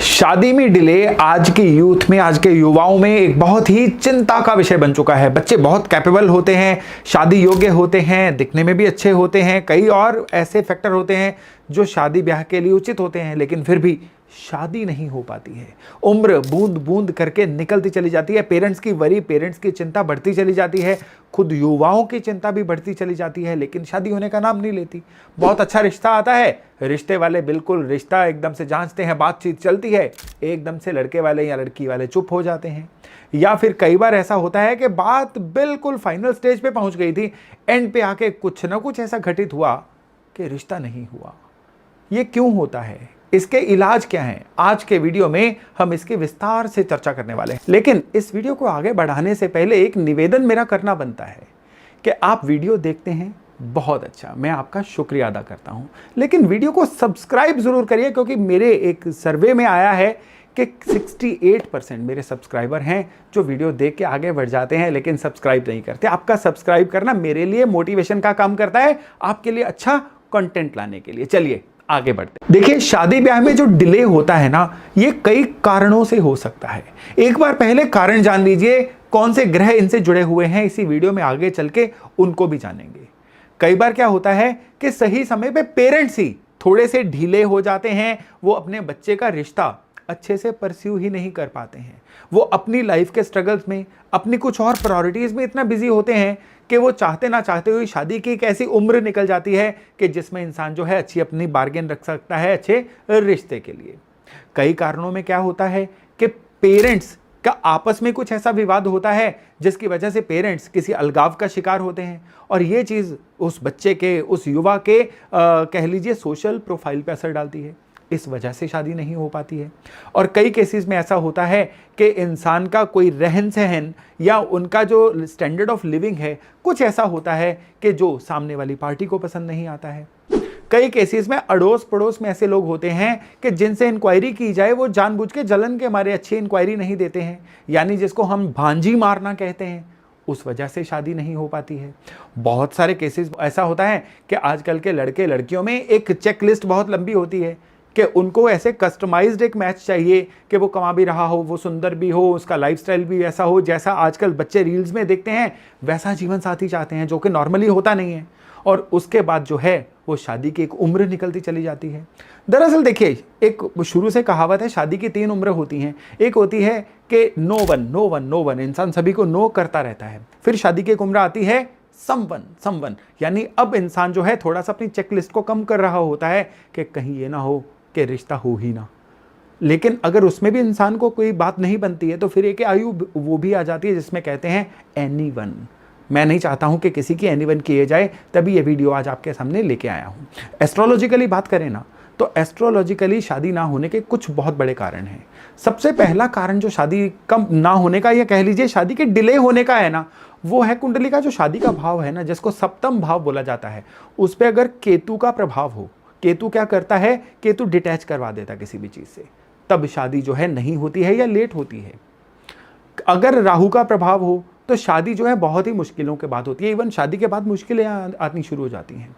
शादी में डिले आज के यूथ में, आज के युवाओं में एक बहुत ही चिंता का विषय बन चुका है। बच्चे बहुत कैपेबल होते हैं, शादी योग्य होते हैं, दिखने में भी अच्छे होते हैं, कई और ऐसे फैक्टर होते हैं जो शादी ब्याह के लिए उचित होते हैं, लेकिन फिर भी शादी नहीं हो पाती है। उम्र बूंद बूंद करके निकलती चली जाती है। पेरेंट्स की वरी, पेरेंट्स की चिंता बढ़ती चली जाती है, खुद युवाओं की चिंता भी बढ़ती चली जाती है, लेकिन शादी होने का नाम नहीं लेती। बहुत अच्छा रिश्ता आता है, रिश्ते वाले बिल्कुल रिश्ता एकदम से जांचते हैं, बातचीत चलती है, एकदम से लड़के वाले या लड़की वाले चुप हो जाते हैं। या फिर कई बार ऐसा होता है कि बात बिल्कुल फाइनल स्टेज पे पहुंच गई थी, एंड पे आके कुछ ना कुछ ऐसा घटित हुआ कि रिश्ता नहीं हुआ। ये क्यों होता है, इसके इलाज क्या हैं? आज के वीडियो में हम इसके विस्तार से चर्चा करने वाले हैं। लेकिन इस वीडियो को आगे बढ़ाने से पहले एक निवेदन मेरा करना बनता है कि आप वीडियो देखते हैं, बहुत अच्छा, मैं आपका शुक्रिया अदा करता हूं, लेकिन वीडियो को सब्सक्राइब जरूर करिए, क्योंकि मेरे एक सर्वे में आया है कि 68% मेरे सब्सक्राइबर हैं जो वीडियो देख के आगे बढ़ जाते हैं लेकिन सब्सक्राइब नहीं करते। आपका सब्सक्राइब करना मेरे लिए मोटिवेशन का काम करता है, आपके लिए अच्छा कंटेंट लाने के लिए। चलिए आगे बढ़ते हैं। देखिए, शादी ब्याह में जो डिले होता है ना, ये कई कारणों से हो सकता है। एक बार पहले कारण जान लीजिए, कौन से ग्रह इनसे जुड़े हुए हैं, इसी वीडियो में आगे चल के उनको भी जानेंगे। कई बार क्या होता है कि सही समय पे पेरेंट्स ही थोड़े से ढीले हो जाते हैं, वो अपने बच्चे का रिश्ता अच्छे से परस्यू ही नहीं कर पाते हैं। वो अपनी लाइफ के स्ट्रगल्स में, अपनी कुछ और प्रायोरिटीज में इतना बिजी होते हैं कि वो चाहते ना चाहते हुए शादी की एक ऐसी उम्र निकल जाती है कि जिसमें इंसान जो है अच्छी अपनी बार्गेन रख सकता है अच्छे रिश्ते के लिए। कई कारणों में क्या होता है कि पेरेंट्स का आपस में कुछ ऐसा विवाद होता है जिसकी वजह से पेरेंट्स किसी अलगाव का शिकार होते हैं, और ये चीज़ उस बच्चे के, उस युवा के कह लीजिए सोशल प्रोफाइल पे असर डालती है। इस वजह से शादी नहीं हो पाती है। और कई केसेस में ऐसा होता है कि इंसान का कोई रहन सहन या उनका जो स्टैंडर्ड ऑफ लिविंग है कुछ ऐसा होता है कि जो सामने वाली पार्टी को पसंद नहीं आता है। कई केसेस में अड़ोस पड़ोस में ऐसे लोग होते हैं कि जिनसे इंक्वायरी की जाए वो जानबूझ के जलन के मारे अच्छी इंक्वायरी नहीं देते हैं, यानी जिसको हम भांजी मारना कहते हैं। उस वजह से शादी नहीं हो पाती है। बहुत सारे केसेस ऐसा होता है कि आजकल के लड़के लड़कियों में एक चेकलिस्ट बहुत लंबी होती है कि उनको ऐसे कस्टमाइज्ड एक मैच चाहिए कि वो कमा भी रहा हो, वो सुंदर भी हो, उसका लाइफस्टाइल भी ऐसा हो जैसा आजकल बच्चे रील्स में देखते हैं, वैसा जीवन साथी चाहते हैं, जो कि नॉर्मली होता नहीं है। और उसके बाद जो है वो शादी की एक उम्र निकलती चली जाती है। दरअसल देखिए, एक शुरू से कहावत है, शादी की 3 उम्र होती हैं। एक होती है कि नो वन, इंसान सभी को नो करता रहता है। फिर शादी की एक उम्र आती है समवन, यानी अब इंसान जो है थोड़ा सा अपनी चेकलिस्ट को कम कर रहा होता है कि कहीं ये ना हो कि रिश्ता हो ही ना। लेकिन अगर उसमें भी इंसान को कोई बात नहीं बनती है तो फिर एक आयु वो भी आ जाती है जिसमें कहते हैं एनीवन। मैं नहीं चाहता हूं कि किसी की एनीवन किए जाए, तभी ये वीडियो आज आपके सामने लेके आया हूं। एस्ट्रोलॉजिकली बात करें ना, तो एस्ट्रोलॉजिकली शादी ना होने के कुछ बहुत बड़े कारण हैं। सबसे पहला कारण जो शादी कम ना होने का, या कह लीजिए शादी के डिले होने का है ना, वो है कुंडली का जो शादी का भाव है ना, जिसको सप्तम भाव बोला जाता है, उस पर अगर केतु का प्रभाव हो। केतु क्या करता है, केतु डिटैच करवा देता किसी भी चीज से, तब शादी जो है नहीं होती है या लेट होती है। अगर राहु का प्रभाव हो तो शादी जो है बहुत ही मुश्किलों के बाद होती है, इवन शादी के बाद मुश्किलें आनी शुरू हो जाती हैं।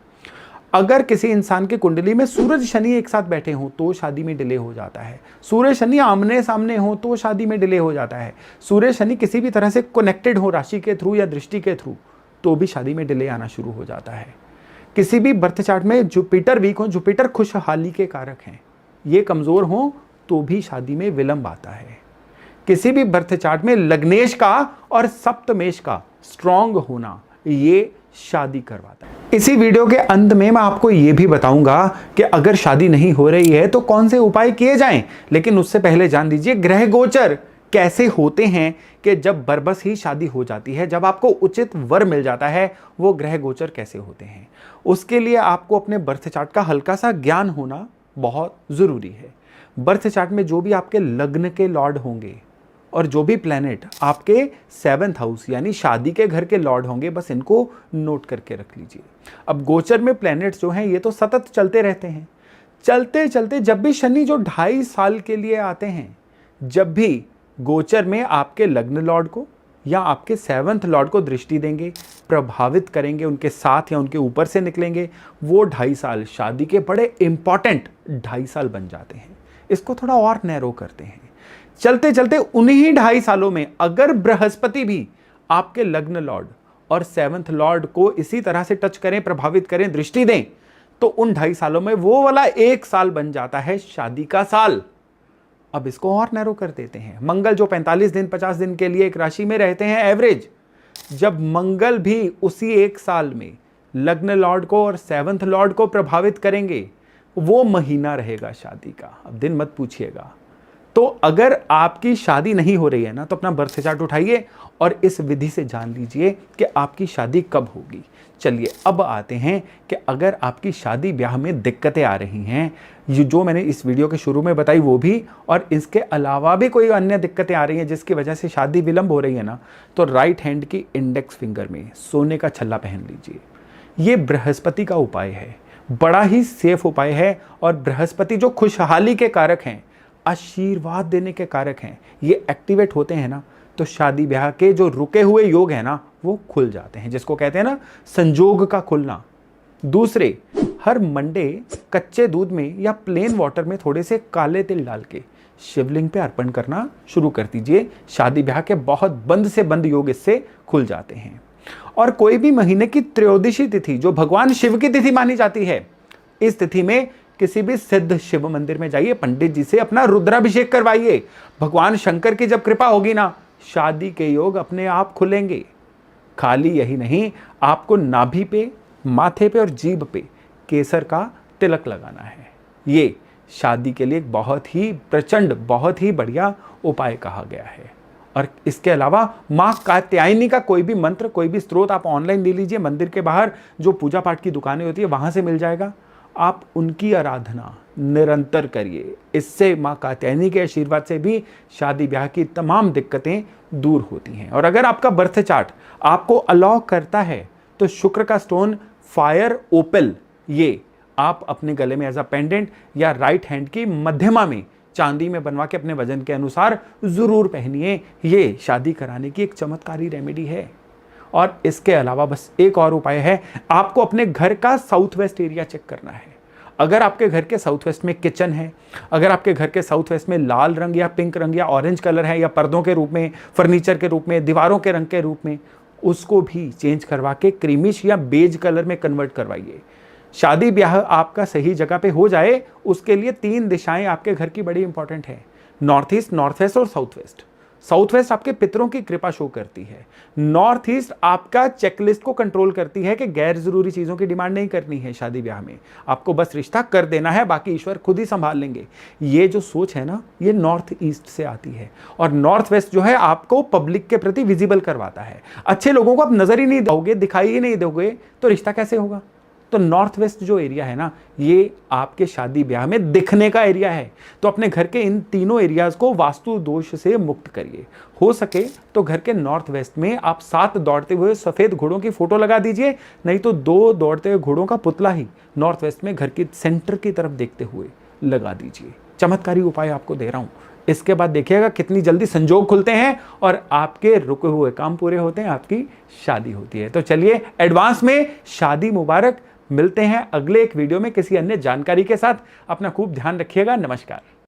अगर किसी इंसान के कुंडली में सूरज शनि एक साथ बैठे हों तो शादी में डिले हो जाता है। सूर्य शनि आमने सामने हो तो शादी में डिले हो जाता है। सूर्य शनि किसी भी तरह से कनेक्टेड हो, राशि के थ्रू या दृष्टि के थ्रू, तो भी शादी में डिले आना शुरू हो जाता है। किसी भी बर्थ चार्ट में जुपिटर वीक हो, जुपिटर खुशहाली के कारक हैं, ये कमजोर हो तो भी शादी में विलंब आता है। किसी भी बर्थ चार्ट में लग्नेश का और सप्तमेश का स्ट्रॉन्ग होना, ये शादी करवाता है। इसी वीडियो के अंत में मैं आपको ये भी बताऊंगा कि अगर शादी नहीं हो रही है तो कौन से उपाय किए जाएं, लेकिन उससे पहले जान लीजिए ग्रह गोचर कैसे होते हैं कि जब बरबस ही शादी हो जाती है, जब आपको उचित वर मिल जाता है, वो ग्रह गोचर कैसे होते हैं। उसके लिए आपको अपने बर्थ चार्ट का हल्का सा ज्ञान होना बहुत जरूरी है। बर्थ चार्ट में जो भी आपके लग्न के लॉर्ड होंगे और जो भी प्लैनेट आपके 7th हाउस यानी शादी के घर के लॉर्ड होंगे, बस इनको नोट करके रख लीजिए। अब गोचर में प्लैनेट्स जो हैं ये तो सतत चलते रहते हैं। चलते चलते जब भी शनि जो 2.5 साल के लिए आते हैं, जब भी गोचर में आपके लग्न लॉर्ड को या आपके 7th लॉर्ड को दृष्टि देंगे, प्रभावित करेंगे, उनके साथ या उनके ऊपर से निकलेंगे, वो 2.5 साल शादी के बड़े इंपॉर्टेंट 2.5 साल बन जाते हैं। इसको थोड़ा और नैरो करते हैं। चलते चलते उन्हीं 2.5 सालों में अगर बृहस्पति भी आपके लग्न लॉर्ड और 7th लॉर्ड को इसी तरह से टच करें, प्रभावित करें, दृष्टि दें, तो उन 2.5 सालों में वो वाला 1 साल बन जाता है शादी का साल। अब इसको और नैरो कर देते हैं। मंगल जो 45 दिन 50 दिन के लिए एक राशि में रहते हैं एवरेज, जब मंगल भी उसी 1 साल में लग्न लॉर्ड को और 7th लॉर्ड को प्रभावित करेंगे, वो महीना रहेगा शादी का। अब दिन मत पूछिएगा। तो अगर आपकी शादी नहीं हो रही है ना, तो अपना बर्थ चार्ट उठाइए और इस विधि से जान लीजिए कि आपकी शादी कब होगी। चलिए अब आते हैं कि अगर आपकी शादी ब्याह में दिक्कतें आ रही हैं, ये जो मैंने इस वीडियो के शुरू में बताई वो भी, और इसके अलावा भी कोई अन्य दिक्कतें आ रही हैं जिसकी वजह से शादी विलंब हो रही है ना, तो राइट हैंड की इंडेक्स फिंगर में सोने का छल्ला पहन लीजिए। ये बृहस्पति का उपाय है, बड़ा ही सेफ उपाय है। और बृहस्पति जो खुशहाली के कारक हैं, आशीर्वाद देने के कारक हैं, ये एक्टिवेट होते हैं ना, तो शादी ब्याह के जो रुके हुए योग हैं ना, वो खुल जाते हैं, जिसको कहते हैं ना संजोग का खुलना। दूसरे, हर मंडे कच्चे दूध में या प्लेन वाटर में थोड़े से काले तिल डाल के शिवलिंग पे अर्पण करना शुरू कर दीजिए। शादी ब्याह के बहुत बंद से बंद योग इससे खुल जाते हैं। और कोई भी महीने की त्रयोदशी तिथि जो भगवान शिव की तिथि मानी जाती है, इस तिथि में किसी भी सिद्ध शिव मंदिर में जाइए, पंडित जी से अपना रुद्राभिषेक करवाइए। भगवान शंकर की जब कृपा होगी ना, शादी के योग अपने आप खुलेंगे। खाली यही नहीं, आपको नाभि पे, माथे पे और जीभ पे केसर का तिलक लगाना है। ये शादी के लिए बहुत ही प्रचंड, बहुत ही बढ़िया उपाय कहा गया है। और इसके अलावा मां कात्यायनी का कोई भी मंत्र, कोई भी स्त्रोत आप ऑनलाइन ले लीजिए, मंदिर के बाहर जो पूजा पाठ की दुकानें होती है वहां से मिल जाएगा। आप उनकी आराधना निरंतर करिए। इससे मां कात्यायनी के आशीर्वाद से भी शादी ब्याह की तमाम दिक्कतें दूर होती हैं। और अगर आपका बर्थ चार्ट आपको अलाउ करता है, तो शुक्र का स्टोन फायर ओपल, ये आप अपने गले में एज अ पेंडेंट या राइट हैंड की मध्यमा में चांदी में बनवा के अपने वजन के अनुसार जरूर पहनिए। ये शादी कराने की एक चमत्कारी रेमेडी है। और इसके अलावा बस एक और उपाय है, आपको अपने घर का साउथ वेस्ट एरिया चेक करना है। अगर आपके घर के साउथ वेस्ट में किचन है, अगर आपके घर के साउथ वेस्ट में लाल रंग या पिंक रंग या ऑरेंज कलर है, या पर्दों के रूप में, फर्नीचर के रूप में, दीवारों के रंग के रूप में, उसको भी चेंज करवा के क्रीमिश या बेज कलर में कन्वर्ट करवाइए। शादी ब्याह आपका सही जगह पे हो जाए, उसके लिए 3 दिशाएं आपके घर की बड़ी इंपॉर्टेंट है, नॉर्थ ईस्ट, नॉर्थ वेस्ट और साउथ वेस्ट। साउथ वेस्ट आपके पितरों की कृपा शो करती है। नॉर्थ ईस्ट आपका चेकलिस्ट को कंट्रोल करती है कि गैर जरूरी चीजों की डिमांड नहीं करनी है शादी ब्याह में, आपको बस रिश्ता कर देना है, बाकी ईश्वर खुद ही संभाल लेंगे। ये जो सोच है ना, ये नॉर्थ ईस्ट से आती है। और नॉर्थ वेस्ट जो है आपको पब्लिक के प्रति विजिबल करवाता है। अच्छे लोगों को आप नजर ही नहीं दोगे, दिखाई ही नहीं दोगे, तो रिश्ता कैसे होगा। तो नॉर्थ वेस्ट जो एरिया है ना, ये आपके शादी ब्याह में दिखने का एरिया है। तो अपने घर के इन तीनों एरियाज को वास्तु दोष से मुक्त करिए। हो सके तो घर के नॉर्थ वेस्ट में आप 7 दौड़ते हुए सफेद घोड़ों की फोटो लगा दीजिए, नहीं तो 2 दौड़ते हुए घोड़ों का पुतला ही नॉर्थ वेस्ट में घर की सेंटर की तरफ देखते हुए लगा दीजिए। चमत्कारी उपाय आपको दे रहा हूं। इसके बाद देखिएगा कितनी जल्दी संजोग खुलते हैं और आपके रुके हुए काम पूरे होते हैं, आपकी शादी होती है। तो चलिए एडवांस में शादी मुबारक। मिलते हैं अगले एक वीडियो में किसी अन्य जानकारी के साथ। अपना खूब ध्यान रखिएगा। नमस्कार।